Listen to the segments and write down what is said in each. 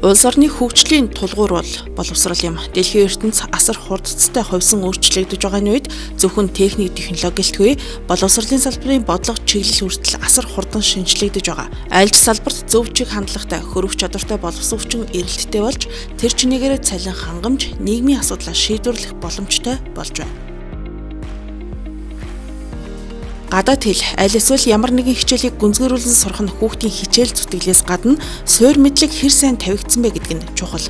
Улс орны хөгжлийн тулгуур бол боловсрал юм. Дэлхийн ертөнц асар хурдцтай хувьсан өөрчлөгдөж байгаа нь үед зөвхөн техник технологиэлтгүй боловсролын салбарын бодлого чиглэл хүртэл асар хурдан шинжлэгдэж байгаа. Аль ч салбарт зөв чиг хандлагатай, хөрвөх чадвартай боловсон хүчин эрэлттэй болж тэр чинээгээр цалин хангамж, нийгмийн асуудлаа шийдвэрлэх боломжтой болж байна. Гадаад хэл аль эсвэл ямар нэгэн хичээлийг гүнзгийрүүлэн сурах нь хүүхдийн хичээл зүтгэлээс гадна суур мэдлэг хэр сайн тавигдсан бэ гэдэг нь чухал.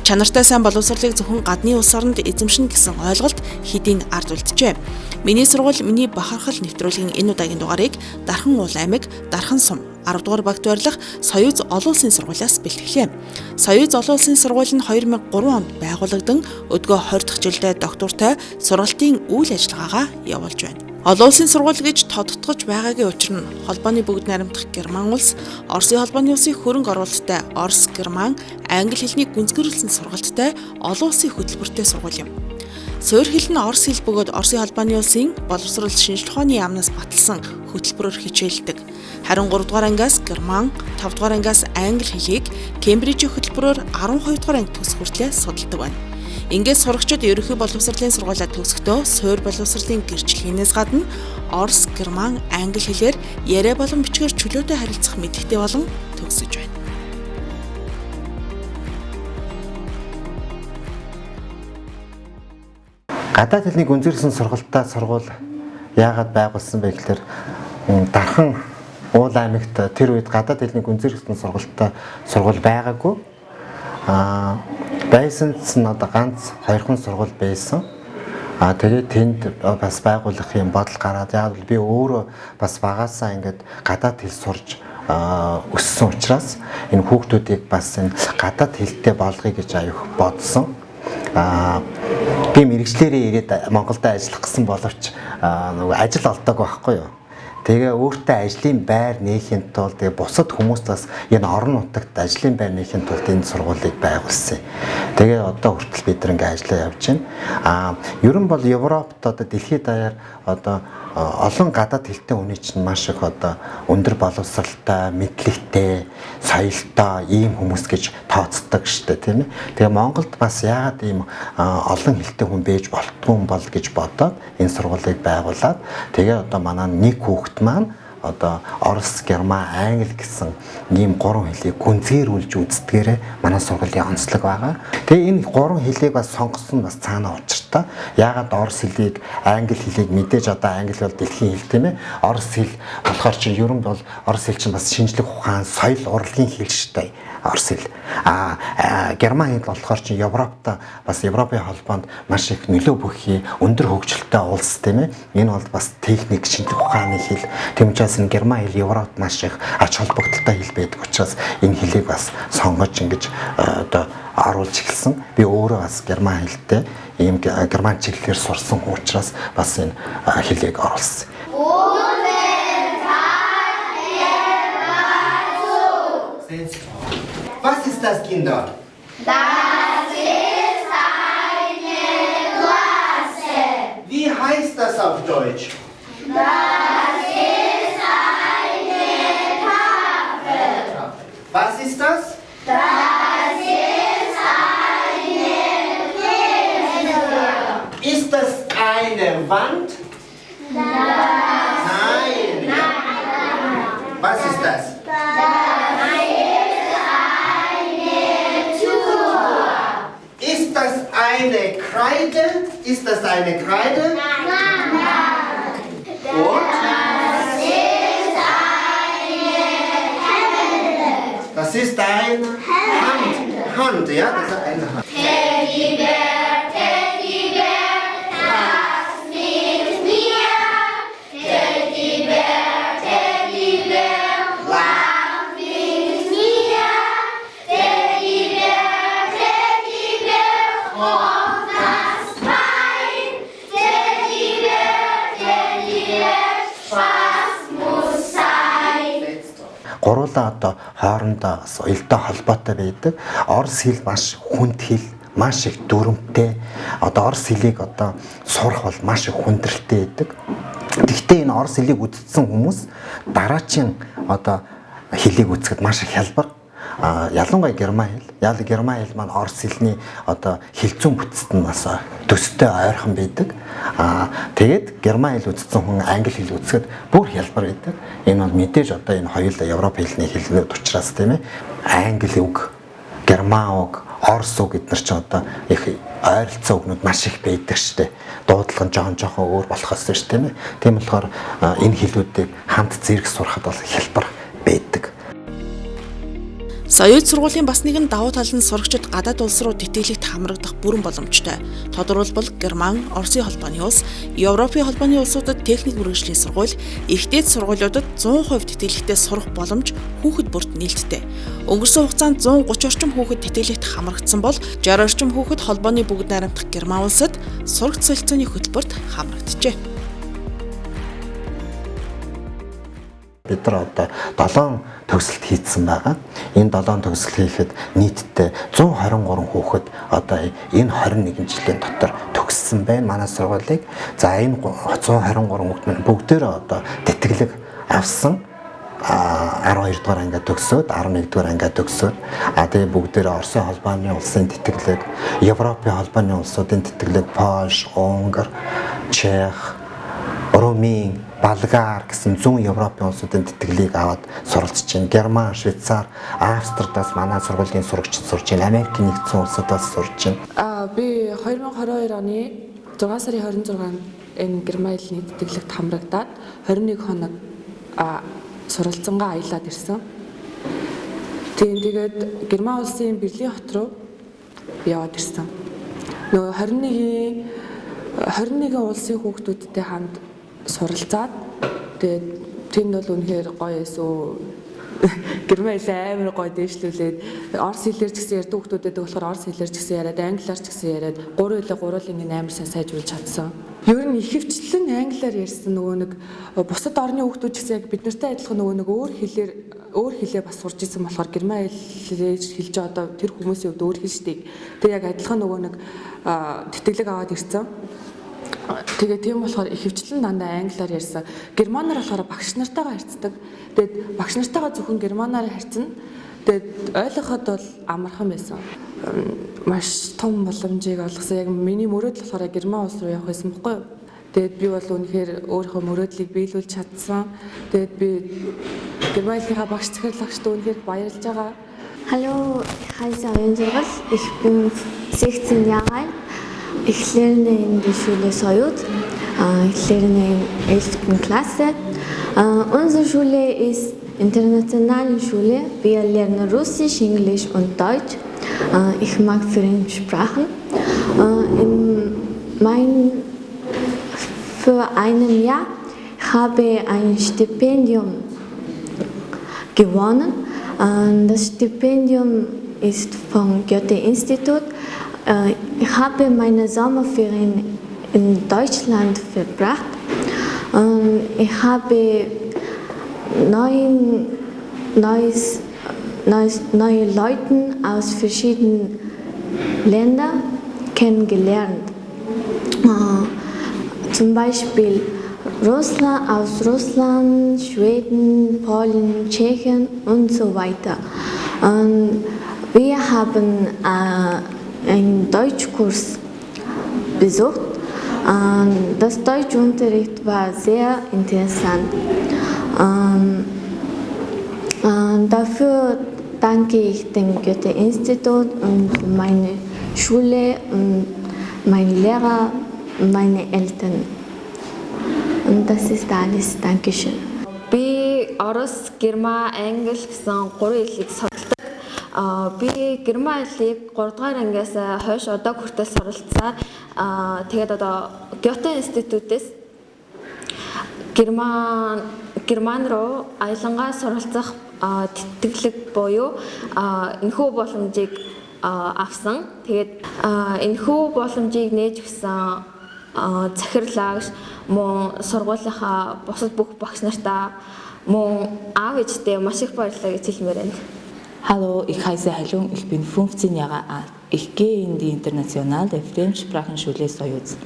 Чанартай сайн боловсролыг зөвхөн гадны улс оронд эзэмшнэ гэсэн ойлголт хэдийн ард үлджээ. Миний сургууль, миний бахархал нэвтрүүлгийн энэ удаагийн дугаарыг Дархан уул аймаг, Дархан сум 10 дугаар багт барилах Соёз олон улсын сургуулиас бэлтгэлээ. Соёз олон улсын сургууль нь 2003 онд байгуулагдсан, өдгөө 20 дахь жилдээ доктортой сургалтын үйл ажиллагаагаа явуулж байна. Олон улсын сургууль гэж тодтогч байгаагийн учир нь холбооны бүгд найрамдах Герман улс, Оросын холбооны улсын хөрөнгө оруулалттай Орос, Герман, англи хэлний гүнзгийрүүлсэн сургалттай олон улсын хөтөлбөртэй сургууль юм. Суурь хэл нь Орос хэл бөгөөд Оросын холбооны улсын боловсрол шинжилгээ ухааны яамнаас баталсан хөтөлбөрөөр хичээлдэг. Харин 3 дугаар ангиас Герман, 5 дугаар ангиас англи хэлийг Кембрижийн хөтөлбөрөөр 12 дугаар анги төс хүртлээр судалдаг байна. Ингээд сурагчид ерөнхий боловсролын сургуулиа төгсөхдөө суурь боловсролын гэрчлэгээс гадна Орос, Герман, англи хэлээр яриа болон бичгээр чөлөөтэй харилцах мэдлэгтэй болон төгсөж байна. Гадаад хэлний гүнзгийрсэн сургалтаа сургууль яагаад байгуулсан бэ гэхээр Дархан уул аймагт тэр үед гадаад хэлний гүнзгийрсэн сургууль байгаагүй. Байсан нь одоо ганц 2хан сургууль байсан. Тэгээд тэнд бас байгуулах юм бодол гараад яг би өөрөө бас багаасаа ингээд гадаад хэл сурж өссөн учраас энэ хүүхдүүдийг бас энэ гадаад хэлтэй болгоё гэж аюух бодсон. Би мэрэгчлэрээ ирээд Монголд ажиллах гэсэн боловч нөгөө ажил олдоогүй байхгүй юу. Тэгээ өөртөө ажлын байр нээхийн тулд тэгээ бусад хүмүүст бас энэ орон нутагт ажлын байр нээхийн тулд энэ сургуулийг байгуулсан. Тэгээ одоо хүртэл бид нар ингээ ажиллаа явж байна. Ер нь бол Европт одоо дэлхийд даяар одоо олон гадаад хэлтэй хүний чинь маш их одоо өндөр боловсралтай, мэдлэгтэй, соёлтой ийм хүмүүс гэж тооцдог штэ тийм ээ. Тэгээ Монголд бас яагаад ийм олон хэлтэй хүн байж болтгүй юм бол гэж бодоод энэ сургуулийг байгуулад тэгээ одоо манай нэг хүүхэд маань одоо Орос, Герман, англи гэсэн ийм 3 хэлийг гүнзгийрүүлж үздэгээрээ манай сургуулийн онцлог байгаа. Тэгээ энэ 3 хэлийг бас сонгосон бас цаана учиртай. Яагаад Орос хэлийг, англи хэлийг мэдээж одоо англи бол дэлхийн хэл тийм ээ. Орос хэл болохоор чи ер нь бол Орос хэл чинь бас шинжлэх ухаан, соёл, урлагийн хэл шүү дээ. Орос хэл. Герман хэл болохоор чи Европт бас Европын холбоонд маш их нөлөө бүхий өндөр хөгжилтэй улс тийм ээ. Энэ бол бас техник, шинжлэх ухааны хэл. Тийм учраас энэ Герман хэл Европт маш их ач холбогдолтой хэл байдаг учраас энэ хэлийг бас сонгож ингэж одоо оруулж эхэлсэн. Би өөрөө бас Герман хэлтэй ийм Герман чиглэлээр сурсан учраас бас энэ хэлийг оруулсан. Was ist das, Kinder? Das ist eine Klasse. Wie heißt das auf Deutsch? Das ist eine Tafel. Was ist das? Das ist eine Fenster. Ist das eine Wand? Nein. Was ist das? Ist das eine Kreide? Ist das eine Kreide? Nein. Und? Das ist eine Hände. Das ist ein Hand, ja? Das ist eine Hand. Teddybär, Teddybär, tanz mit mir. Teddybär, Teddybär, lach mit mir. Teddybär, Teddybär, hoch das Bein. Teddybär, Teddybär, Spaß muss sein. Гурлаа одоо хоорондоо соёлтой холбоотой байдаг. Орос хэл маш хүнд хэл, маш их дүрмтэй. Одоо орос хэлийг одоо сурах бол маш их хүндрэлтэй байдаг. Гэхдээ энэ орос хэлийг үздсэн хүмүүс дараачийн одоо хэлийг үзэхэд маш их хялбар. ялангуяа герман хэл маань орос хэлний одоо хилцүүн бүтцэд нь бас төстэй ойрхон байдаг. Тэгээд герман хэл үзсэн хүн англи хэл үзэхэд бүр хялбар байдаг. Энэ бол мэдээж одоо энэ хоёулаа Европ хэлний хэлнүүд учраас тийм ээ. Англи үг, герман үг, орос үг гэднэр ч одоо их ойролцоо үгнүүд маш их байдаг штэ. Дуудлага нь жоохон өөр болохоос шүү тийм ээ. Тийм болохоор энэ хэлүүдийг хамт зэрэг сурахад бол хялбар байдаг. Соёз сургуулийн бас нэгэн давуу тал нь сурагчид гадаад улс руу тэтгэлэгт хамрагдах бүрэн боломжтой. Тодорхойлбол Герман, Оросын холбооны улс, Европын холбооны улсуудад техник мэргэжлийн сургууль, ихтэй сургуулиудад 100% тэтгэлэгтээ сурах боломж хүүхэд бүрт нээлттэй. Өнгөрсөн хугацаанд 130 орчим хүүхэд тэтгэлэгт хамрагдсан бол 60 орчим хүүхэд холбооны бүгд найрамдах Герман улсад сурагч солилцооны хөтөлбөрт хамрагджээ. Бид нар одоо 7 төгсөлт хийцэн байгаа. Энэ 7 төгсөлт хийхэд нийтдээ 123 хүүхэд одоо энэ 21 жилийн дотор төгссөн байна манай сургуулийг. За энэ 123 хүүхэд маань бүгдээрээ одоо тэтгэлэг авсан. 12 дугаар ангид төгсөөд 11 дугаар ангид төгсөөд тэгээ бүгдээрээ Оросын холбооны улсын тэтгэлэг, Европын холбооны улсуудын тэтгэлэг, Польш, Унгар, Чех, Румын, Болгар гэсэн 100 Европын улсуудын тэтгэлийг аваад суралцж байна. Герман, Швейцар, Австридаас манай сургуулийн сурагчид сурж байна. Америкийн нэгдсэн улсуудаас сурж байна. Би 2022 оны 6 сарын 26-нд энэ Герман хэлний тэтгэлэгт хамрагдаад 21 хоног суралцсангаа аялаад ирсэн. Тэгээд Герман улсын Берлин хот руу яваад ирсэн. Нөгөө 21 улсын хүүхдүүдтэй хамт суралцаад тэгээд тэнд бол үнэхээр гоё эсүү Герман хэл амар гоё дээшлүүлээд орос хэлээр ч гэсэн ярьдаг хүүхдүүдэд болохоор орос хэлээр ч гэсэн яриад англиар ч гэсэн яриад гурван хэлээ гурван амар сайн сайжруулж чадсан. Ер нь ихэвчлэн англиар ярьсан нөгөө нэг бусад орны хүүхдүүд ч гэсэн яг бид нартай адилхан нөгөө нэг өөр хэлээ бас сурж исэн болохоор Герман хэлээр хэлж одоо тэр хүмүүсийн хувьд өөр хэл шүү дээ. Тэгээ яг адилхан нөгөө нэг тэтгэлэг аваад ирсэн. Тэгээ тийм болохоор ихэвчлэн дандаа англиар ярьсан. Германаар болохоор багш нартайгаа харьцдаг. Тэгээд багш нартайгаа зөвхөн германаар харьцна. Тэгээд ойлгоход бол амархан байсан. Маш том боломжийг олгосон. Яг миний мөрөөдөл болохоор Герман улс руу явах байсан байхгүй юу? Тэгээд би бол үнэхээр өөрийнхөө мөрөөдлийг биелүүлж чадсан. Тэгээд би Герман хэлнийхаа багш захирлагчд үнэхээр баярлж байгаа. Hallo, ich heiße Eugen. Ich bin 16 Jahre alt. Ich lerne in der Schule Soyuz. Ich lerne in der 11. Klasse. Unsere Schule ist internationale Schule. Wir lernen Russisch, Englisch und Deutsch. Ich mag Fremdsprachen. Für ein Jahr habe ich ein Stipendium gewonnen. Das Stipendium ist vom Goethe-Institut. Ich habe meine Sommerferien in Deutschland verbracht. Ich habe neue Leute aus verschiedenen Ländern kennengelernt. Zum Beispiel aus Russland, Schweden, Polen, Tschechien und so weiter. Wir haben einen Deutschkurs besucht. Das Deutschunterricht war sehr interessant. Dafür danke ich dem Goethe-Institut und meine Schule und meinen Lehrer und meine Eltern. Und das ist alles. Dankeschön. Би Орос, Герман, Англи гэсэн 3 хэлийг судалдаг. Би Герман хэлийг 3 дугаар ангиас хойш одоо хүртэл суралцсан. Тэгээд одоо Goethe институтээс Герман руу аялангаа суралцах тэтгэлэг буюу энэхүү боломжийг авсан. Тэгээд энэхүү боломжийг нээж өгсөн захирлагч мөн сургуулийнхаа бусад бүх багш нартаа мөн аав ээжтэй маш их баярлалаа гэж хэлмээр байна. Hallo, ich heiße Heilung, ich bin 15 Jahre alt. Ich gehe in die internationale Fremdsprachenschule Soyuz.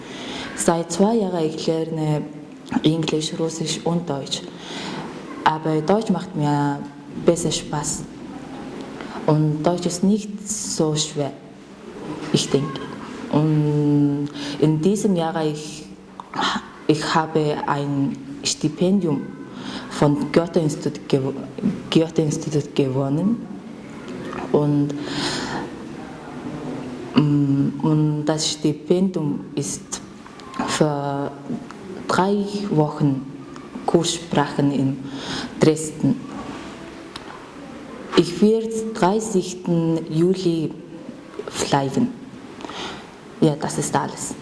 Seit 2 Jahren ich lerne Englisch, Russisch und Deutsch. Aber Deutsch macht mir besser Spaß. Und Deutsch ist nicht so schwer, ich denke. Und in diesem Jahr ich habe ein Stipendium von Goethe-Institut gewonnen. Und das Stipendium ist für 3 Wochen Kurssprachen in Dresden. Ich werde 30. Juli fliegen. Ja, das ist alles.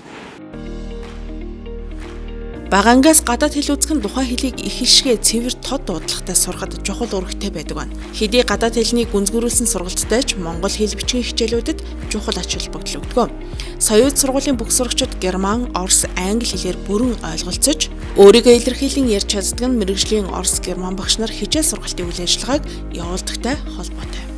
Багангаас гадаад хэл үзэх нь тухайн хэлийг их хишгээ цэвэр тод дуудлагатай сурахад чухал үүрэгтэй байдаг байна. Хэдий гадаад хэлний гүнзгийрүүлсэн сургалттай ч монгол хэл бичгийн хичээлүүдэд чухал ач холбогдол өгдөг. Соёуд сургуулийн бүх сурагчид герман, орос, англи хэлээр бүрэн ойлголцож, өөрийгөө илэрхийлэн ярьж чаддаг нь мэргэжлийн орос, герман багш нар хичээл сургалтын үйл ажиллагааг явуулдагтай холбоотой.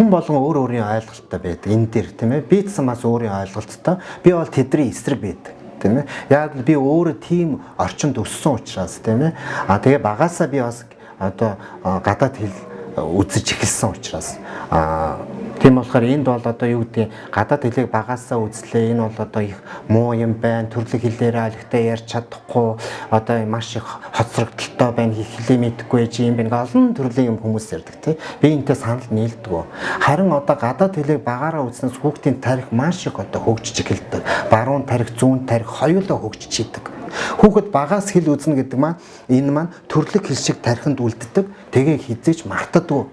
Хүн болгон өөр өөрийн ойлголттой байдаг энэ дээр тийм ээ. Би ч бас өөрийн ойлголттой. Би бол тэдний эсрэг байдаг. Тийм ээ. Яг л би өөрөө тийм орчинд өссөн учраас тийм ээ. Тэгээ багаасаа би бас одоо гадаад хэл үзэж эхэлсэн учраас тийм болохоор энд бол одоо юу гэдэг гадаад хэлийг багаасаа үзлээ. Энэ бол одоо их муу юм байна. Төрлөх хэлээр ойлгохтой ярьж чадахгүй одоо маш их хоцрогдолтой байна. Хэлээ мэдэхгүй чи юм байна. Олон төрлийн юм хүмүүс ярьдаг тийм. Би энэтэй санал нийлдэг. Харин одоо гадаад хэлийг багаараа үзнээс хүүхдийн тарих маш их одоо хөгжиж эхэлдэг. Баруун тарих, зүүн тарих хоёулаа хөгжиж идэг. Хүүхэд багаас хэл үзнэ гэдэг маань энэ маань төрлөх хэл шиг тархинд үлддэг. Тэгээ хизээч мартадгүй.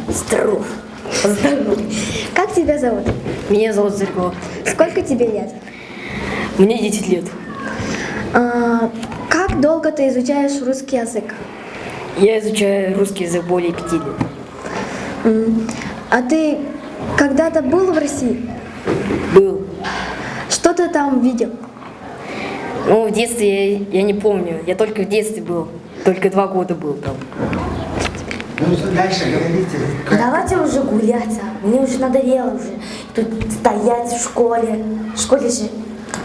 Здоров. Здоров. Как тебя зовут? Меня зовут Зырько. Сколько тебе лет? Мне 10 лет. Как долго ты изучаешь русский язык? Я изучаю русский язык более 5 лет. А ты когда-то был в России? Был. Что ты там видел? Ну, в детстве я не помню. Я только в детстве был. Только 2 года был там. Дальше говорите. Давайте уже гулять, мне уже надоело уже тут стоять в школе. В школе же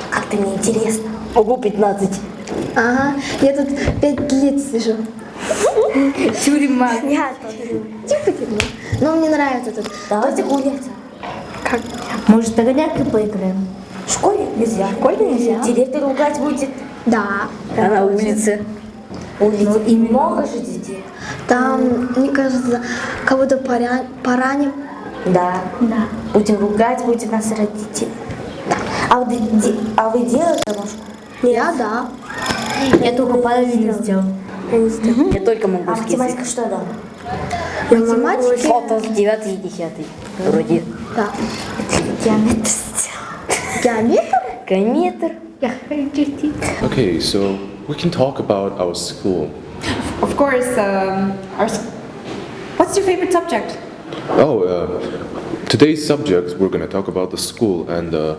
как-то неинтересно. Ого, 15. Ага, я тут 5 лет сижу. Тюрьма. Нет, типа тюрьма. Но мне нравится тут. Давайте гулять. Как? Может, догонялки поиграем? В школе нельзя. В школе нельзя. Директор ругать будет. Да. А на улице? Ну, и много же детей. Там, мне кажется, кого-то пораним. Да. Да. Будем ругать, будут нас родители. Да. А вы делали домашку? Я да. Я только половину сделал. Я только могу. А математика что дома? Математика? Фото 9 и 10 вроде. Да. Геометр сделал. Геометр? Геометр. Я хочу чертить. Okay, so we can talk about our school. Of course, what's your favorite subject? Today's subject, we're going to talk about the school and the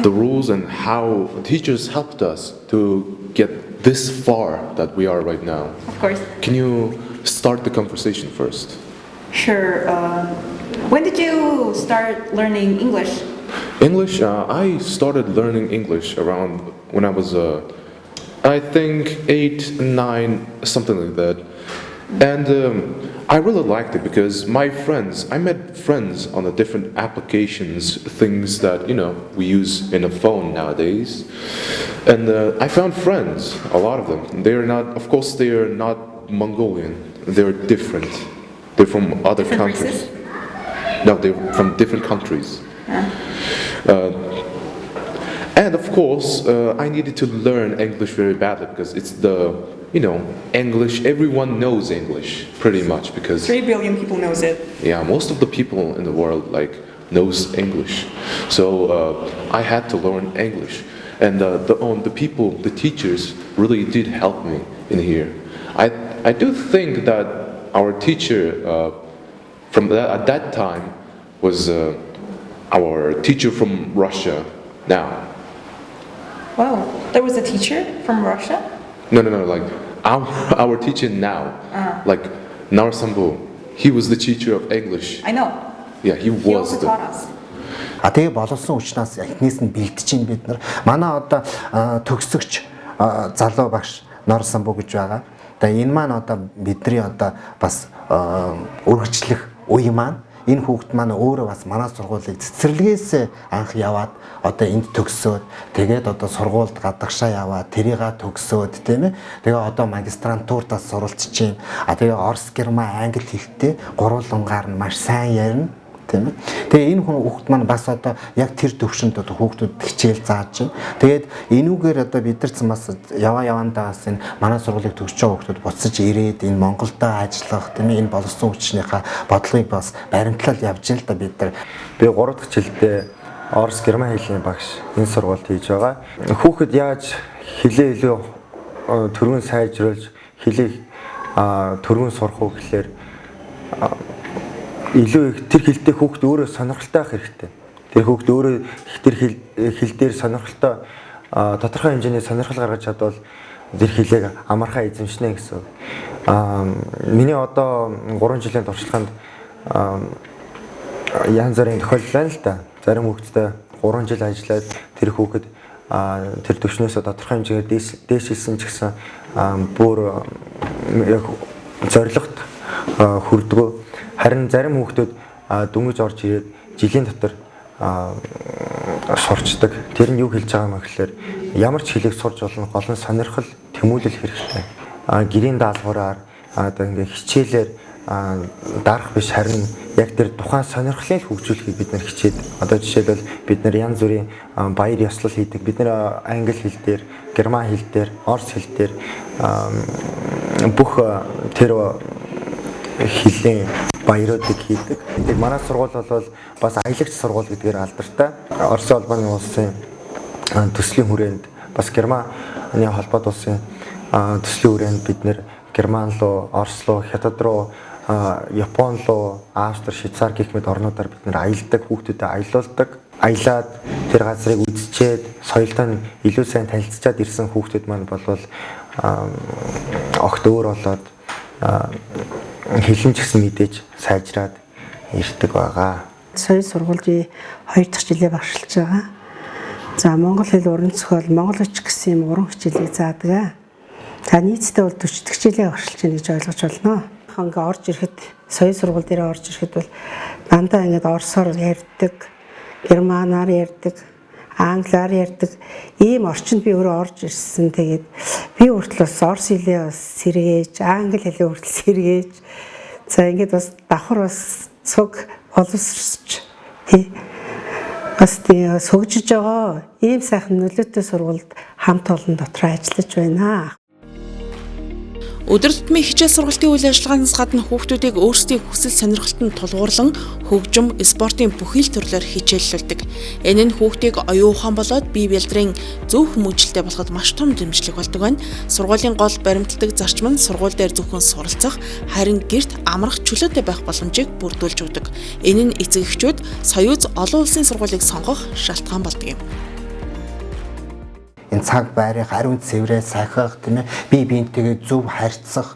rules and how teachers helped us to get this far that we are right now. Of course. Can you start the conversation first? Sure. When did you start learning English? English, I started learning English around when I was, I think 8, 9, something like that. And I really liked it because I met friends on the different applications, things that, we use in a phone nowadays. And I found friends, a lot of them. They are not Mongolian. They're different. They're from other countries. Races? No, they're from different countries. And of course, I needed to learn English very badly because it's the English. Everyone knows English pretty much because 3 billion people knows it. yeah, most of the people in the world knows English. So I had to learn English, and the teachers really did help me in here. I do think that our teacher at that time was our teacher from Russia. Now, Wow, there was a teacher from Russia? no, like our teacher now, like Narsambo, he was the teacher of English. I know. Yeah, he He was also the. taught us. Тэгээ боловсон учраас эхнээс нь бэлдэж чинь бид нар. Манай одоо төгсөгч залуу багш Норсамбу гэж байгаа. Тэгээ энэ маань одоо бидний одоо бас өргөжлөх үе маань энэ хүүхэд маань өөрөө бас манай сургуулийг цэцэрлэгээс анх яваад одоо энд төгсөөд тэгээд одоо сургуульд гадагшаа яваад тэрийгээ төгсөөд тийм ээ. Тэгээ одоо магистрантуртаас суралцж чинь. Тэгээ орос, герман, англи хэлтэй гурвангаар нь маш сайн ярина. Тийм ээ. Тэгээ энэ хүүхэд маань бас одоо яг тэр төвшөнд одоо хүүхдүүд хичээл зааж байна. Тэгээд энүүгээр одоо бид нар бас явандаа бас энэ манай сургуулийг төгсөж байгаа хүүхдүүд буцаж ирээд энэ Монголдо ажиллах тийм ээ энэ боловсон хүчнийхээ бодлогыг бас баримтлал явж байна л да бид нар. Би 3 дахь жилдээ орос герман хэлний багш энэ сургуульд хийж байгаа. Хүүхэд яаж хэлээ илүү төргөн сайжруулж хэлийг төргөн сурах уу гэхээр илүү их тэр хэлтэй хүүхд өөрөө сонирхолтой байх хэрэгтэй. Тэр хүүхд өөрөө тэр хэл дээр сонирхолтой тодорхой хэмжээний сонирхол гаргаж чадвал тэр хэлийг амархаа эзэмшнэ гэсэн. Миний одоо 3 жилийн туршлаганд янз бүрийн тохиолдол байна л да. Зарим хүүхдтэй 3 жил ажиллаад тэр хүүхэд тэр төвшнөөсөө тодорхой хэмжээгээр дээшилсэн ч гэсэн бүр яг зорилгот хүрдгөө. Харин зарим хүүхдүүд дүнгийн орж ирээд жилийн дотор сурчдаг. Тэр нь юу хэлж байгаа юм гэхээр ямар ч хэлийг сурж болно, гол нь сонирхол тэмүүлэл хэрэгтэй. Гэрийн даалгавраар одоо ингээ хичээлээр дарах биш, харин яг тэр тухайн сонирхлыг хөгжүүлэхийг бид нар хичээд. Одоо жишээлбэл бид нар янз бүрийн баяр ёслол хийдэг. Бид нар англи хэл дээр, герман хэл дээр, орос хэл дээр бүх тэр хэлний баяруудыг хийдэг. Тэгээд манай сургууль бол бас аялагч сургууль гэдгээр алдартай. Оросын холбооны улсын төслийн хүрээнд бас Германы холбоод улсын төслийн хүрээнд бид нэр Герман руу, Орос руу, Хятад руу, Япон руу, Австри, Швейцар гэх мэт орнуудаар бид нэр аялдаг, хүүхдүүдэд аялуулдаг. Аялаад тэр газрыг үзчихэд соёлтой нь илүү сайн танилцчаад ирсэн хүүхдүүд маань болвол огт өөр болоод хэлэн ч гэсэн мэдээж сайжраад ирдэг байгаа. Сая сургуулийн 2 дахь жилээ багшилж байгаа. За монгол хэл уран зохиол, монгол хүч гэсэн юм уран хичээлийг заадаг. За нийтдээ бол 40 дахь жилээ багшилж байна гэж ойлгож байна. Ингээ орж ирэхэд сая сургууль дээр орж ирэхэд бол дандаа ингээд орсоор ярьдаг, германаар ярьдаг, англиар ярьдаг ийм орчинд би өөрөө орж ирсэн. Тэгээд би хүртэл бас орос хэлээ бас сэргээж, англи хэлээ хүртэл сэргээж. За ингээд бас давхар бас цуг боловсрч тий бас тий сөгжиж байгаа ийм сайхан нөлөөтэй сургуульд хамт олон дотор ажиллаж байна. Өдөр тутмын хичээл сургалтын үйл ажиллагаанаас гадна хүүхдүүдийг өөрсдийн хүсэл сонирхолтод тулгуурлан хөгжим, спортын бүхий л төрлөөр хичээллүүлдэг. Энэ нь хүүхдийг оюун ухаан болоод бие бэлдрийн зөв хүмүүжлтэй болоход маш том дэмжлэг болдог байна. Сургуулийн гол баримтлагдаг зарчим нь сургууль дээр зөвхөн суралцах, харин гэрт амрах чөлөөтэй байх боломжийг бүрдүүлж өгдөг. Энэ нь эцэг эхчүүд соёуз олон улсын сургуулийг сонгох шалтгаан болдог юм. Энэ цаг байрыг ариун цэврээ сахих тийм ээ бие биентэйгээ зөв харьцах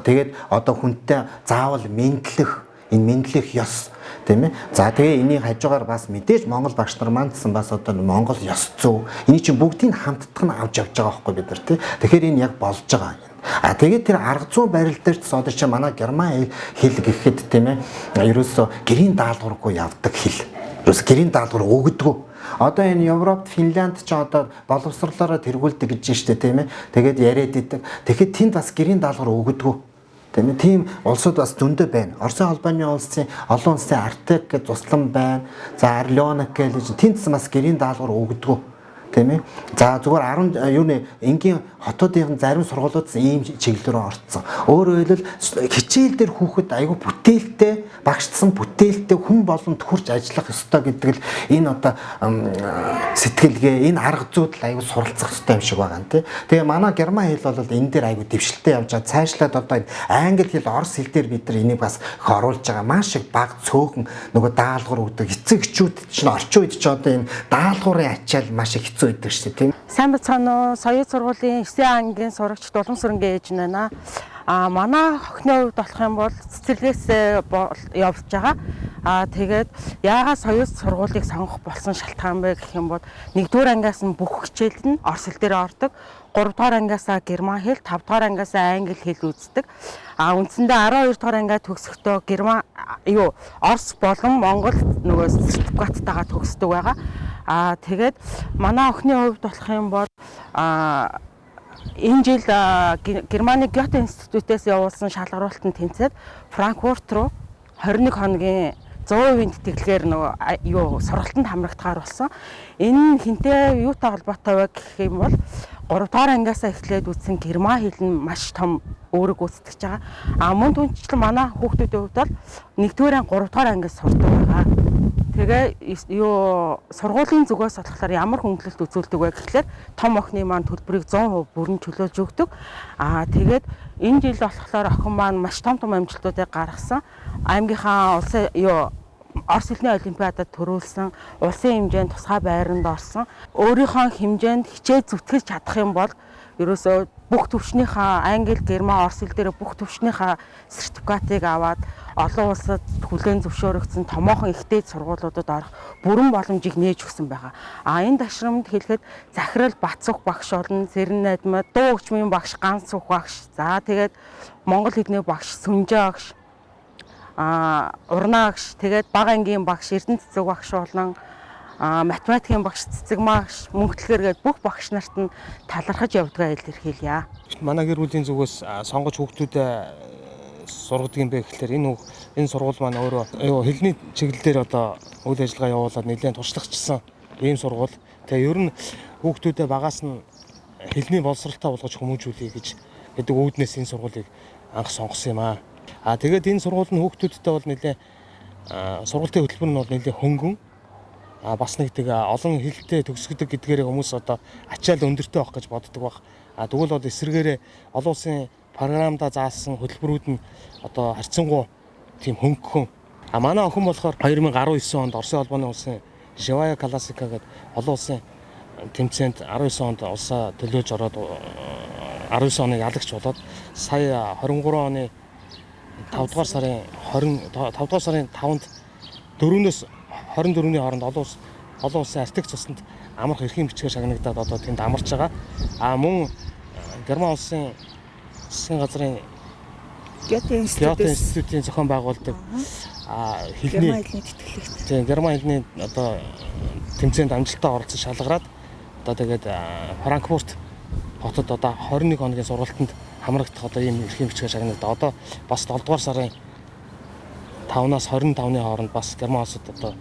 тэгээд одоо хүнтэй заавал мэдлэх энэ мэдлэх ёс тийм ээ за тэгээ энийг хажуугаар бас мэдээж монгол багш нар мандсан бас одоо монгол ёс зүй энийг чинь бүгдийг хамтдах нь авч явж байгаа байхгүй бид нар тийм тэгэхээр энэ яг болж байгаа юм. Тэгээд тэр арга зүйн барил дээр ч одоо чи манай герман хэл гэхэд тийм ээ ерөөсө гэрийн даалгаваргүй явдаг хэл. Ерөөсө гэрийн даалгавар өгдөггүй. Одоо энэ Европт, Финланд ч одоо боловсрлороо тэргүүлдэг гэж штэ тийм ээ. Тэгээд яриад идэг. Тэгэхэд тэнд бас гэрийн даалгавар өгдөггүй. Тийм ээ. Тийм улсууд бас зөндөө байна. Оросын холбооны улсын олон улсын Артек гэж туслан байна. За Арлеонок гэж тэнд бас гэрийн даалгавар өгдөггүй. тийм ээ. За зүгээр 10 юуны энгийн хотуудын зарим сургуулиуд ийм чиглэл рүү орцсон. Өөрөөр хэлбэл хичээл дээр хүүхэд айгүй бүтээлтэй, багшдсан бүтээлтэй хүн боломд хүрч ажиллах ёстой гэдэг л энэ одоо сэтгэлгээ, энэ арга зүйд айгүй суралцах ёстой юм шиг байгаа юм тий. Тэгээ манай герман хэл бол энэ дээр айгүй дэвшилтэй явж байгаа. Цаашлаад одоо англи хэл, орос хэл дээр бид нар энийг бас их оруулж байгаа. Маш их бага цөөхөн нөгөө даалгавар өгдөг. Эцэг эхчүүд чинь орчин үед ч одоо энэ даалгаврын ачаал маш их хэцүү байдаг шүү дээ тийм. Сайн бацгаана уу? Соёл сургуулийн 9 ангийн сурагч Дулансүрэнгийн ээж байна. Манай охины хувьд болох юм бол цэцэрлэгээс явж байгаа. Тэгээд яагаад соёл сургуулийг сонгох болсон шалтгаан бэ гэх юм бол 1-р ангиас нь бүх хичээлд нь орос хэл дээр ордог. 3-р ангиасаа герман хэл, 5-р ангиасаа англи хэл үздэг. Үндсэндээ 12-р ангиа төгсөхдөө орос болон монгол нөгөө сертификаттайгаа төгсдөг байгаа. Тэгээд манай охины хувьд болох юм бол энэ жил Германы Гёте институтээс явуулсан шалгаруулалтанд тэнцээд Франкфурт руу 21 хоногийн 100% тэтгэлгээр нөгөө сургалтанд хамрагдахаар болсон. Энэ хинтээ юутай холбоотой вэ гэх юм бол 3-р ангиасаа эхлээд үзсэн герман хэл нь маш том өөрөг гүйцэтгэж байгаа. Мөн түнчлэн манай хүүхдүүдийн хувьд бол 1-р анги 3-р ангиас сурдаг байгаа. Тэгээ сургуулийн зүгээс болохоор ямар хөнгөлөлт үзүүлдэг вэ гэхлээр том охины маань төлбөрийг 100% бүрэн чөлөөлж өгдөг. Тэгээд энэ жил болохоор охин маань маш том амжилтуудыг гаргасан. Аймгийнхаа Орос хэлний олимпиадад төрүүлсэн, улсын хэмжээнд тусгай байранд орсон. Өөрийнхөө хэмжээнд хичээл зүтгэж чадах юм бол ерөөсөө бүх төвчнийхээ англи, герман, орос хэл дээр бүх төвчнийхээ сертификатыг аваад олон улсад хүлээн зөвшөөрөгдсөн томоохон ихтэй сургуулиудад орох бүрэн боломжийг нээж өгсөн байгаа. Энэ ташрамд хэлэхэд Захирал Бацүх багш болон Цэрэн найдмад, дуу хөгжмийн багш Ганц Сүх багш, за тэгээд монгол хэлний багш Сүнжээ багш, Урнаа багш, тэгээд бага ангийн багш Эрдэнэ Цэцэг багш болон математикийн багш Цэцэг багш, мөнгөтлөгөр гээд бүх багш нарт нь талархаж явдгаа илэрхийлье. Манай гэр бүлийн зүгээс сонгож хүүхдүүдэд сургадаг юм бэ гэхлээр энэ сургууль маань өөрөө хэлний чиглэлээр одоо үйл ажиллагаа явуулаад нэлээд туршлагачсан ийм сургууль. Тэгээ ер нь хүүхдүүдэд багаас нь хэлний боловсралтай болгож хүмүүжүүлэе гэдэг үүднээс энэ сургуулийг анх сонгосон юм аа. Тэгээд энэ сургууль нь хүүхдүүдтэй бол нэлээд сургуулийн хөтөлбөр нь бол нэлээд хөнгөн. Бас нэг олон хэлтэй төгсгдөг гэдгээрээ хүмүүс одоо ачаал өндөртэй байх гэж боддог баг. Тэгвэл бол эсвэргээрээ олон улсын програмдаа заасан хөтөлбөрүүд нь одоо харьцангуй тийм хөнгөн. Манай охин болохоор 2019 онд Оросын холбооны улсын Живая Классика гэдэг олон улсын тэмцээнд 19 онд улсаа төлөөж ороод 19 оныг ялагч болоод сая 23 оны 5 дугаар сарын 5-нд 4-өөс 24-ний хооронд олон улсын артикч цуснд амрах эрхийн бичгээр шагнагдаад одоо тэнд амарч байгаа. Мөн Герман улсын засгийн газрын Гёте институтын зохион байгуулдаг хэлний тэтгэлэгт герман хэлний одоо тэмцээнд амжилттай оролцож шалгараад одоо тэгээд Франкфурт хотод одоо 21 хоногийн сургалтанд хамрагдах одоо ийм эрхийн бичгээр шагнагдаад одоо бас 7 дугаар сарын 5-аас 25-ны хооронд бас герман улсад одоо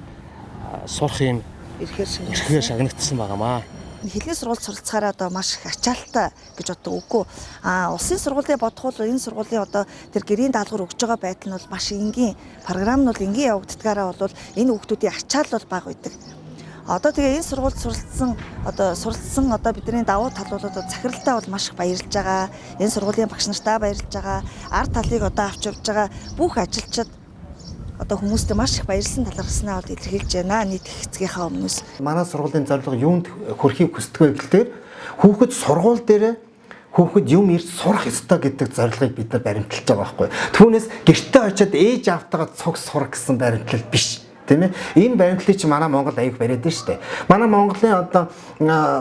сурах юм эрхээр шагнагдсан байгаамаа. Хэлний сургуульд суралцахаараа одоо маш их ачаалттай гэж боддог үгүй. Улсын сургуулийн бодох бол энэ сургуулийн одоо тэр гэрийн даалгавар өгж байгаа байдал нь бол маш энгийн, програм нь бол энгийн явагддгаараа бол энэ хүүхдүүдийн ачаал бол бага байдаг. Одоо тэгээ энэ сургуульд суралцсан одоо бидний давуу тал бол одоо захиралтай бол маш их баярлж байгаа. Энэ сургуулийн багш нартаа баярлж байгаа. Ард талыг одоо авч явж байгаа бүх ажилчид одоо хүмүүстээ маш их баярлсан талархснаа бол илэрхийлж байна нийт хэцгийнхаа өмнөөс. Манай сургуулийн зорилго юунд хүрэхийг хүсдэг вэ гэхээр хүүхэд сургууль дээр хүүхэд юм ирж сурах ёстой гэдэг зорилгыг бид нар баримталж байгаа байхгүй. Түүнээс гэртээ очиод ээж автагаа цуг сурах гэсэн баримтлал биш. Тийм ээ. Энэ баримтлалыг чинь манай Монгол аяг бариад байна шүү дээ. Манай Монголын одоо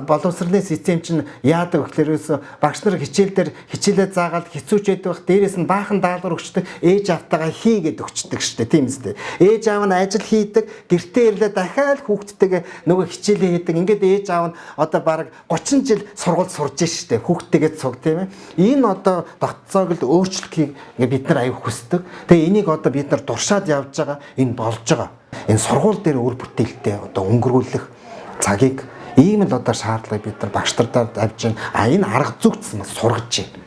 боловсролын систем чинь яадаг гэхлээрээс багш нар хичээлээ заагаад хэцүүч байдаг. Дээрээс нь баахан даалгавар өгчдөг, ээж автагаа хийгээд өгчдөг шүү дээ. Тийм үстэй. Ээж аав нь ажил хийдэг, гэртээ ирлээ дахиад хүүхдтэйгээ нөгөө хичээлээ хийдэг. Ингээд ээж аав нь одоо бараг 30 жил сургуульд сурж шүү дээ. Хүүхдтэйгээ цуг тийм ээ. Энэ одоо тогтцоог л өөрчлөхийг бид нар аяг хүсдэг. Тэгээ энийг одоо бид нар дуршаад явж байгаа. Энэ болж байгаа. Энэ сургууль дээр үр бүтээлтэй одоо өнгөрүүлэх цагийг Ийм л одоо шаардлагыг бид нар багш нартаа авч байна. А энэ арга зүгтс маш сургаж байна.